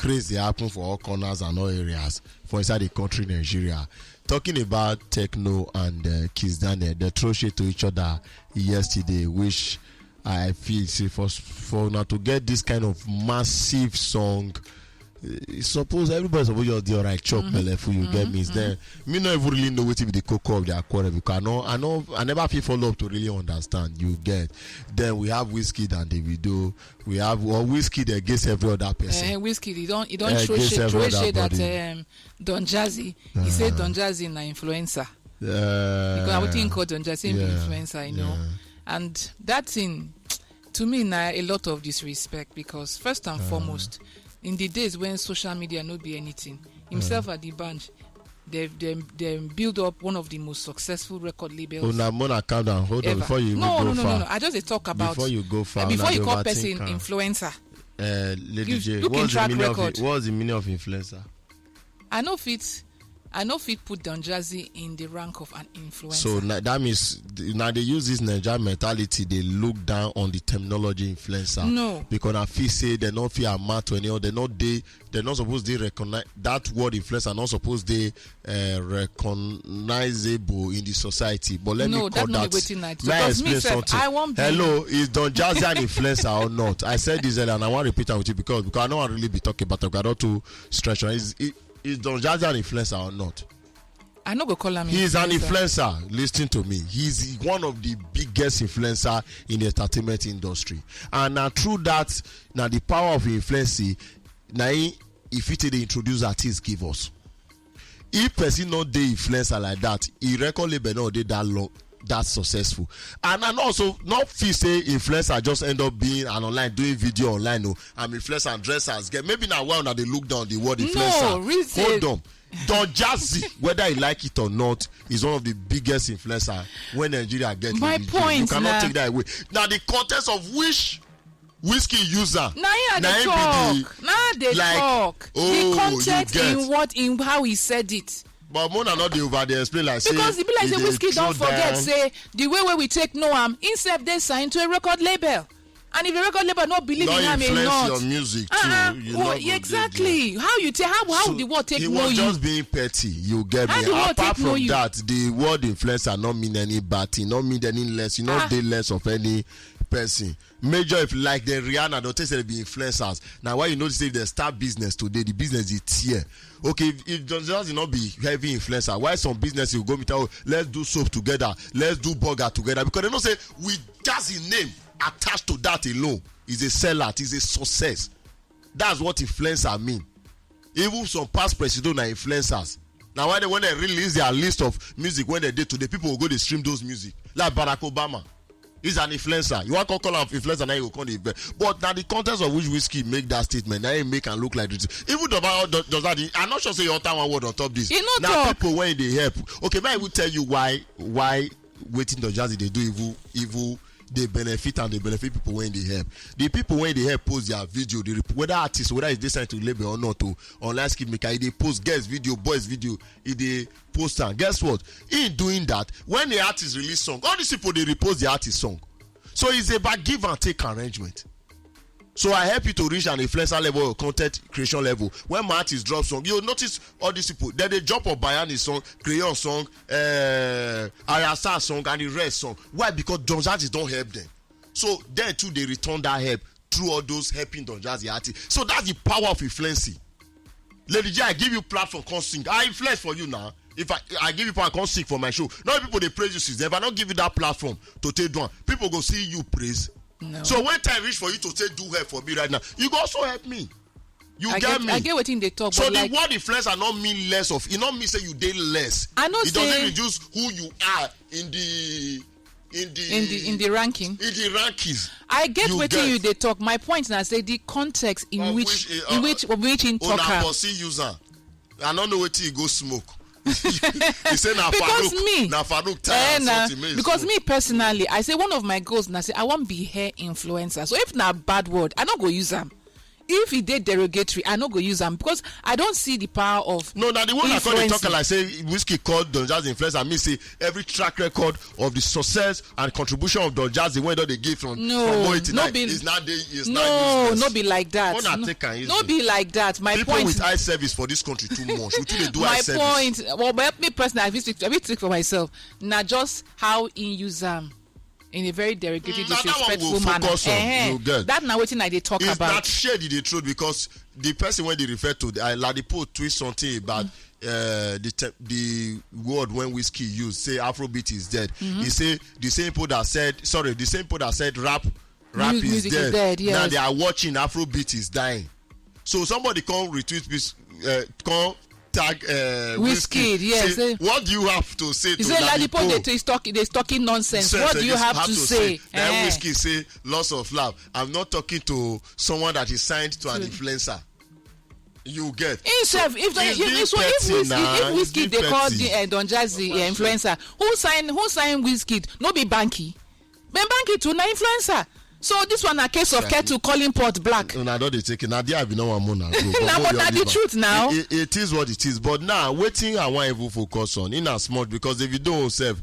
crazy happen for all corners and all areas for inside the country, Nigeria. Talking about Techno and Kiss Daniel, they throw shit to each other yesterday, which I feel for now to get this kind of massive song. Suppose everybody's supposed to do right chop for you get me. Then me not even really know what to be the cocoa of their quarrel because I never feel follow up to really understand. You get. Then we have Wizkid and Davido. We have Wizkid against every other person. Wizkid, he don't throw shade that Don Jazzy. He said Don Jazzy na influencer. Because I would think Don Jazzy influencer, you know. And that thing to me now a lot of disrespect because first and foremost. In the days when social media no be anything, himself at the bunch, they build up one of the most successful record labels. Hold on, before you go far. No. I just talk about before you go far. Before you call person influencer. Lady J, what's the meaning of influencer? I know fit put Don Jazzy in the rank of an influencer. So that means now they use this Naija mentality. They look down on the terminology influencer. No, because I feel say they not feel amount to any other. They're not supposed to recognize that word influencer. Not supposed to recognizable in the society. But let me call that. Let me explain something. Hello, is Don Jazzy an influencer or not? I said this earlier and I want to repeat it with you because I don't want to really be talking about it. I don't to stretch on. Is Don Jazzy an influencer or not? I know go call him. He's an influencer. Listen to me. He's one of the biggest influencer in the entertainment industry. And now through that, now the power of influence, now if it they introduce artists give us. If person not the influencer like that, he record label not did that long. That's successful. And also not feel say influencer just end up being an online doing video online. No, I'm influencer and dressers get maybe now well now they look down the word influencer. No, really. Hold on. Don Jazzy, whether he like it or not, is one of the biggest influencer when Nigeria gets my point. You cannot take that away. Now the context of which whiskey user they talk. The context in how he said it. But Mona not the over there explain like because it be like the Wizkid don't forget say the way we take know him instead they sign to a record label. And if the record label not believe in him, influence your music too. Exactly. How you tell how the word take know you? He was just being petty. You get me. Apart from that, the word influencer not mean any bad thing, not mean any less. You know, they less of any person. Major if like the Rihanna, don't say they be influencers. Now, why you notice if they start business today, the business is here. Okay, if just not be heavy influencer, why some business you go meet out? Let's do soap together. Let's do burger together because they don't say we just his name. Attached to that alone is a seller, is a success. That's what influencers mean. Even some past presidents are influencers. Now when they release their list of music when they did today, people will go to stream those music. Like Barack Obama. He's an influencer. You want to call him influencer now you call him. But now the context of which Wizkid make that statement, now he make and look like this. Even does that I'm not sure say your time one word on top this. Now people when they help. Okay, maybe I will tell you why waiting the Jazzy they do evil they benefit and they benefit people when they help. The people when they help post their video, whether artists, whether it's decided to label or not, to online skip maker, they post girls video, boys video, they post and guess what? In doing that, when the artist release song, all these people they repost the artist song. So it's about give and take arrangement. So I help you to reach an influencer level or content creation level. When my artist drop song, you'll notice all these people. Then they drop of Bayani song, Crayon song, Ayasa song, and the rest song. Why? Because Don Jazzy don't help them. So then too they return that help through all those helping Don Jazzy artists. So that's the power of influencing. Lady J, I give you platform, come sing. I influence for you now. If I give you power, come sing for my show. Now people they praise you. If I don't give you that platform to take down, people go see you praise. No. So when time reach for you to say do help for me right now, you go also help me. I get what in they talk. So the word influencer not mean less of. It not mean say you did less. I know. It doesn't reduce who you are in the ranking. In the rankings. I get what you they talk. My point now say the context in which in talk. Una see user. I don't know what you go smoke. You say because me personally, I say one of my goals now say I want be hair influencer. So if not bad word, I don't go use them. if he did derogatory, I no go use them because I don't see the power of. No, now the one I call the talker like say Wizkid called Don Jazzy influencer. I mean say every track record of the success and contribution of Don Jazzy when they give from no be it's not useless. No be like that. No be like that. My people point with eye service for this country too much. We think they do eye service. My point. Well, but me personally, I will speak for myself. Now just how in use them. In a very derogatory, disrespectful manner. That now what I they talk it's about. It's not shared the truth because the person when they refer to Ladipo tweet something about the word when Wizkid used say Afrobeat is dead. He say the same people that said rap is dead. Yes. Now they are watching Afrobeat is dying. So somebody come retweet this tag Wizkid, yes. Say, what do you have to say to Ladipo? They're talking nonsense. What do you have to say? Then Wizkid say loss of love. I'm not talking to someone that is signed to an influencer. You get if Wizkid they call Don Jazzy influencer, who signed Wizkid? No be Banky. Ben Banky too na influencer. So this one a case of kettle calling pot black. No, I don't take it. Now there be no one more now. Now but that's the truth now. It is what it is. But now waiting I want to focus on in as much because Davido himself,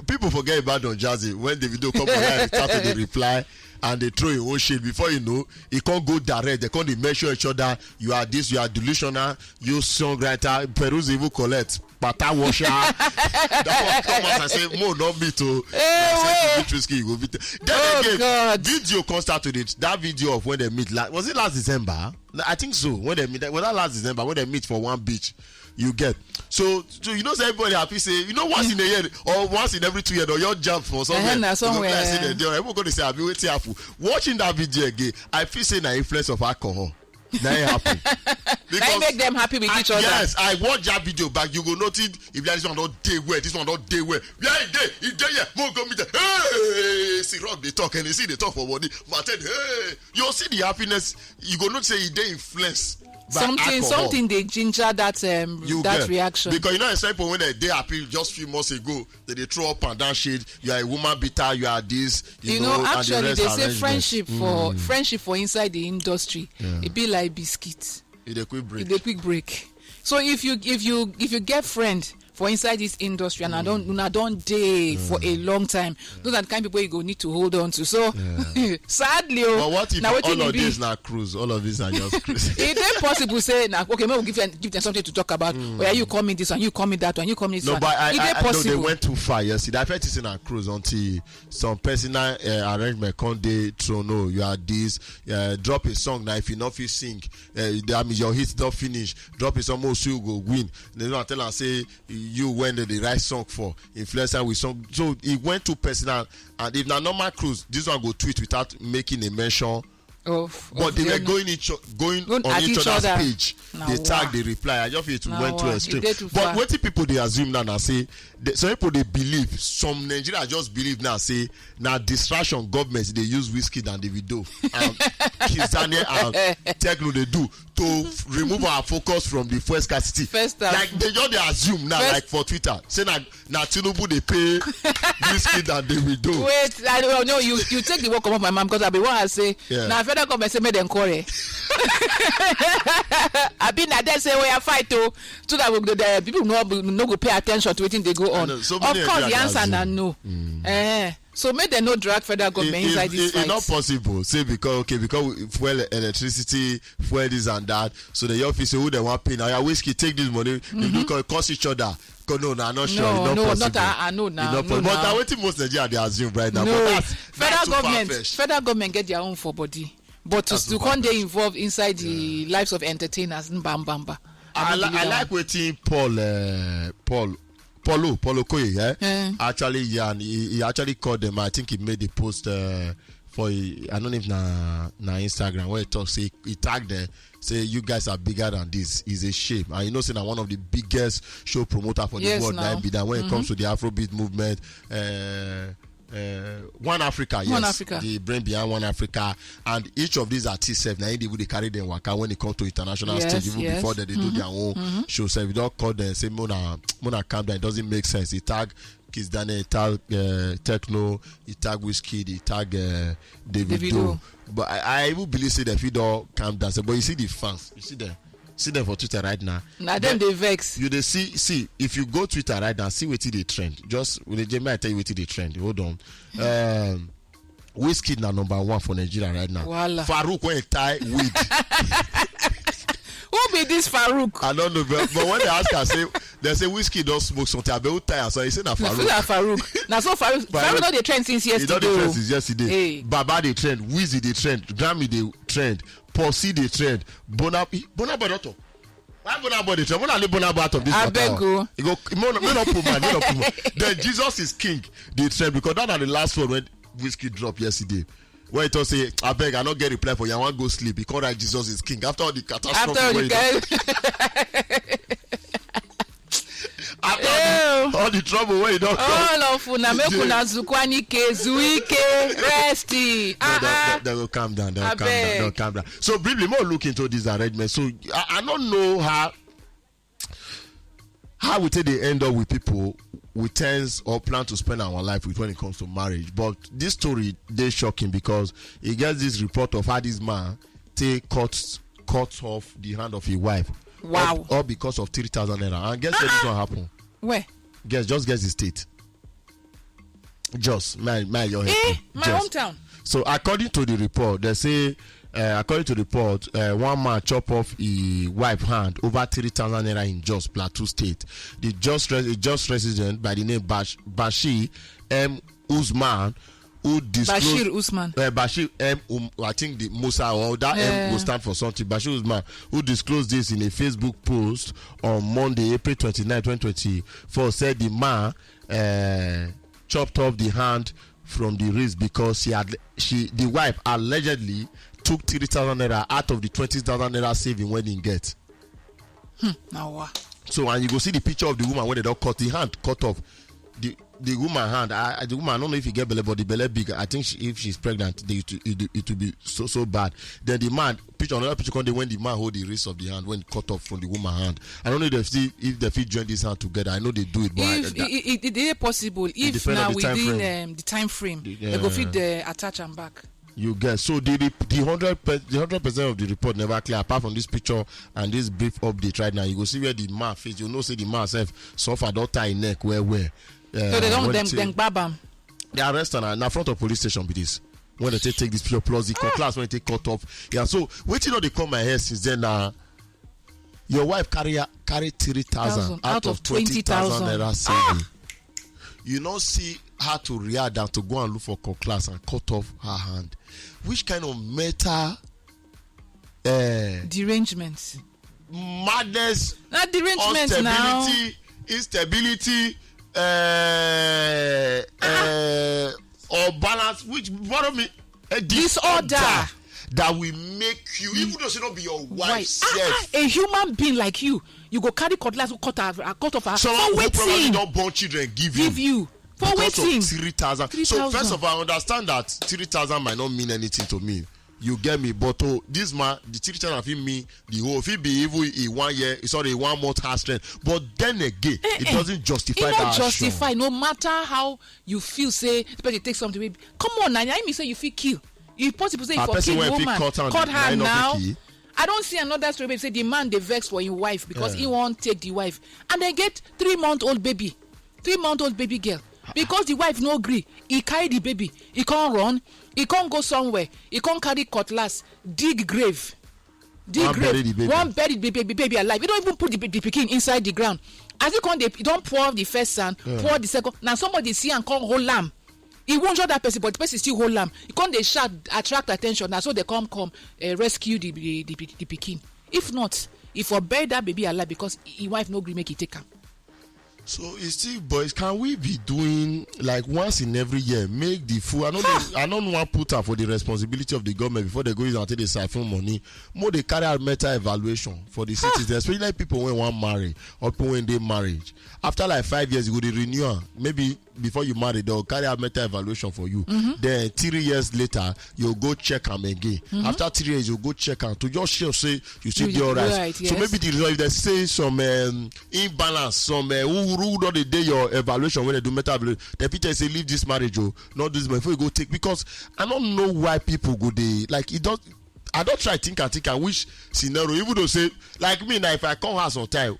people forget about Don Jazzy when Davido come online started the reply. And they throw your own shit before you know it can't go direct. They can't measure each other. You are this, you are delusional, you songwriter, Perus even collect pata washer. That one come out and say, "Mo, not me too." You go beat. Then again, God. video can start with it. That video of when they meet. Was it last December? I think so. When they meet, was that last December when they meet for one beach? You get so you know, so everybody happy say once in a year or once in every 2 years or your jump for somewhere. Somewhere. Everyone going to say, "I'll be waiting for." Watching that video again, I feel say the influence of alcohol. Now happy. Because make them happy with each other. Yes, I watch that video back. You go notice if this one don't day well, this one don't day well. Yeah, he day, yeah. More go meet them. Hey, see rock they talk and they see they talk for body. But then, hey, you'll see the happiness. You go not say he day influence. Something they ginger that reaction because example when they happy just few months ago they throw up and down shit. You are a woman beater, you are this. You know actually they say friendship for inside the industry. It be like biscuits. It a quick break. So if you get friend for inside this industry and I don't date for a long time, those are the kind of people you go need to hold on to. So sadly, but what if all of this not cruise? All of this are just cruise. It ain't possible say now. Okay, maybe we'll give them something to talk about. Where you call me this one, you call me that one, you call me this one. No, but I know they went too far. Yes, I felt it's in a cruise until some personal arrangement can't they throw no. You are this. Drop a song now. If you not feel sing, that means your hits don't finish. Drop a song, most you go win. They don't tell and say. You went the right song for influencer with song, so it went to personal. And if na normal cruise, this one go tweet without making a mention. But they were going on each other's page. They tag, they reply. I just feel it went to extreme. But what people they assume now say some people they believe, some Nigeria just believe now say now distraction governments they use Wizkid and Davido and Kizania and Tekno they do to remove our focus from the fuel scarcity. Like they just they assume now like for Twitter say now Tinubu they pay Wizkid and Davido. Wait, I don't know. You take the work of my mom because I be what I say now. Federal government say make them quarrel. I been that they say we are fight to so that the people no go pay attention to wetin they go on. Of course, the answer na no. So make them no drag federal government inside this fight. It's not possible. Say because fuel, electricity, fuel this and that. So the office say who they want pay now. Your Wizkid take this money. They do cost each other. No, I'm not sure. I know now. But I wait till most Nigeria they assume right now. No. But federal government get their own for body. But to come they involved inside the lives of entertainers, bamba. I like waiting Paulo Koye, actually, and he actually called them. I think he made the post for I don't know if na Instagram where he talks. He tagged them, say you guys are bigger than this. It's a shame, and you know, say one of the biggest show promoter for the world now. Be that when it comes to the Afrobeat movement. One Africa, yes. One Africa. The brain behind One Africa, and each of these artists now they carry them waka when it comes to international stage. Even before that, they do their own show. So if you don't call them, say Mona calm down, it doesn't make sense. He tag Kiss Daniel, he tag Techno, he tag Wizkid, he tag Davido. But I even believe say that if you don't calm down, but you see the fans, you see them for Twitter right now. Now them they vex. You they see if you go Twitter right now, see what they trend. Just with the Jamie, I tell you what they trend. Hold on. Wizkid now number 1 for Nigeria right now. Voila. Farouk when he tie wig. Who be this Farouk? I don't know, but when they ask her, they say Wizkid don't smoke something. I be who tie, so he say na Farouk. Farouk. Now so Farouk not the trend since yesterday. He don't the trend since yesterday. Hey. Baba the trend, Wizzy the trend, Grammy the trend, Pussy the trend, Bonaboy Doctor. Why Bonaboy the trend? When I leave Bonaboy out of this I beg you. He go, me not put man. Then Jesus is king the trend because that are the last one when Wizkid dropped yesterday. Where it was say, I beg, I not get reply for you. I want to go sleep because that Jesus is king. After all the catastrophe, after all the trouble where you don't all of una make una zukwanike zuike resty. They will calm down. They'll calm down. So briefly, more look into this arrangement. So I don't know how we take the end up with people we tend or plan to spend our life with when it comes to marriage. But this story they shocking because he gets this report of how this man cuts off the hand of his wife. Wow. All because of 3,000 naira. And guess where this one happen? Where? Guess the state. Just my your head. My hometown. So according to the report, they say one man chop off his wife hand over 3,000 naira in Jos Plateau State. The Jos resident by the name Bashir M. Usman, who disclosed Bashir Usman. Bashir M. I think the Musa or that M will stand for something. Bashir Usman, who disclosed this in a Facebook post on Monday, April 29, 2024, said the man chopped off the hand from the wrist because the wife allegedly took 3,000 naira out of the 20,000 naira saving when he get. Now what? So and you go see the picture of the woman when they don't cut the hand cut off. The woman hand, the woman, I don't know if you get belly, but the belly big. I think if she's pregnant, it will be so bad. Then the man, another picture when the man hold the wrist of the hand when cut off from the woman hand. I don't know if they fit join this hand together. I know they do it, but it is possible. If now within the time frame, they go fit the attach and back. You get so the 100% of the report never clear apart from this picture and this brief update right now. You go see where the man face. You know, say the man self suffer don't tie neck where. So they don't them babam. They arrest her now front of police station with this. When they take this picture plus the class when they take cut off. Yeah, so waiting on they come my head since then your wife carry 3,000 out of 20,000 naira saving. You don't see her to react and to go and look for class and cut off her hand. Which kind of mental derangement? Madness, not derangement instability, or balance, which bother me a disorder that will make you, even though she not be your wife, a human being like you go carry cutlass cut off her. Someone who probably don't born children give you for waiting 3,000. So first of all, I understand that 3,000 might not mean anything to me. You get me, but this man, the 3,000 fit mean the whole. If it be even in 1 year, it's already 1 month hard strength. But then again, it doesn't justify that. It not justify. No matter how you feel, say, especially take something. Baby. Come on, now. I mean, say you feel kill. If possible, say for kill woman, cut her now. I don't see another story. Baby, say the man they vex for his wife because he won't take the wife, and they get 3-month-old baby, 3-month-old baby girl. Because the wife no agree, he carry the baby. He can't run. He can't go somewhere. He can't carry cutlass. Dig grave. One buried the baby alive. You don't even put the pikin inside the ground. As you can't, you don't pour the first son, pour the second. Now somebody see and come hold lamb. He won't show that person, but the person still hold lamb. You can't they shout, attract attention. Now so they come rescue the pikin. If not, if for bury that baby alive because his wife no agree make it take him. So it's still, boys, can we be doing like once in every year, make the fool? I don't want to put her for the responsibility of the government before they go use and take the siphon money. More they carry out meta evaluation for the citizens, especially like people when want marry or people when they marriage. After like 5 years, you go to renew her. Maybe before you marry, they'll carry out mental evaluation for you. Then 3 years later, you'll go check them again. After 3 years, you'll go check them to just show say you still do all right. So maybe if they say some imbalance, some who don't they do your evaluation when they do mental evaluation, the people say leave this marriage, not this before you go take, because I don't know why people go they like it. Don't I don't try think and which scenario, even though say like me now, if I come house on time,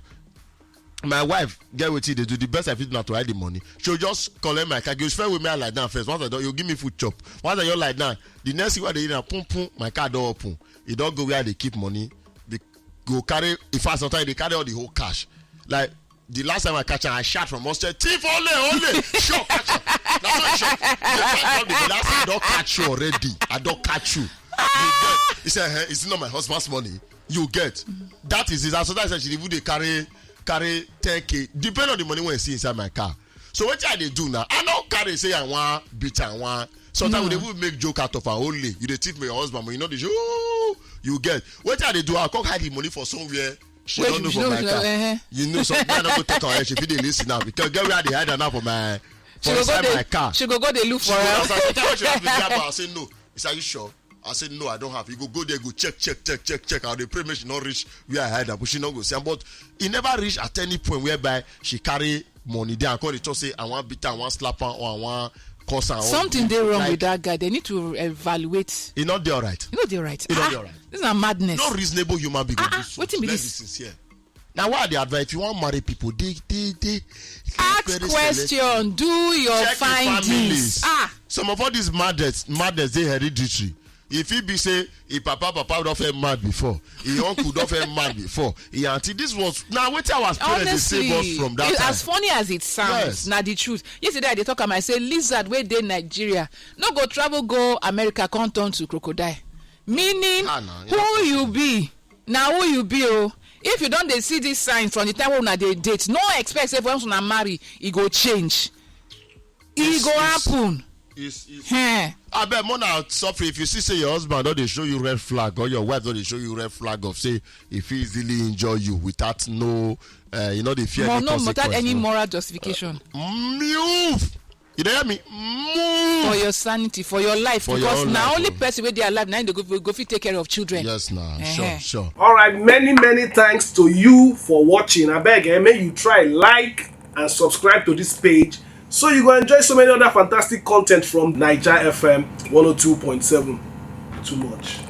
my wife get with it, they do the best I fit not to hide the money. She'll just collect my car. You spend with me, I lie down first. Once I do, you give me food chop. Once I lie down, the next thing where they eat, pum pum, my car don't open. It don't go where they keep money. They go carry. If I sometimes they carry all the whole cash. Like the last time I catch her, I shot from upstairs. Thief only, sure catch her. That's not shot. The last time I don't catch you already. I don't catch you. You get. He said, hey, it's not my husband's money. You get. That is it. And sometimes actually, even they carry 10K, depending on the money when you see inside my car. So what I they do now? I don't carry say I want beat and want. Sometimes they will make joke out of her only. You they thief me your husband, but you know the show you get. What I they do? I can't hide the money for somewhere. She don't know for my car. You know, so I don't go take her. She be listen now because get where they hide her now for my my car. She go they look for her. I say no. Is are you sure? I said no, I don't have. You go there, go check. How the pray she not reach where I had her, but she not go see. But it never reach at any point whereby she carry money there and call it to say I want beat her, I want slap her, or I want cause her. Something they wrong with that guy. They need to evaluate. It's not there right. You know they're right. It's not there right. This is a madness. No reasonable human being. What in be this? Sincere. Now what the advice? If you want to marry people, they ask question. Do your findings. Some of all these madness they hereditary. If he be say, if papa don't feel mad before, if uncle don't feel mad before, if auntie, this was now what our parents they save us from that time. As funny as it sounds, now the truth. Yesterday they talk about I say lizard where they Nigeria, no go travel go America, can't turn to crocodile. Meaning who you be, now who you be oh. If you don't they see this sign from the time when they date, no expect if once you marry, it go change. It go happen. I bet more now suffer if you see your husband don't they show you red flag or your wife don't they show you red flag of say if he easily enjoy you without no the fear without any moral justification. Move. You hear me? Move. For your sanity, for your life, for because your now only person where they are alive now they go take care of children. Yes, now sure. All right, many thanks to you for watching. I beg, may you try like and subscribe to this page. So you go enjoy so many other fantastic content from Naija FM 102.7. Too much.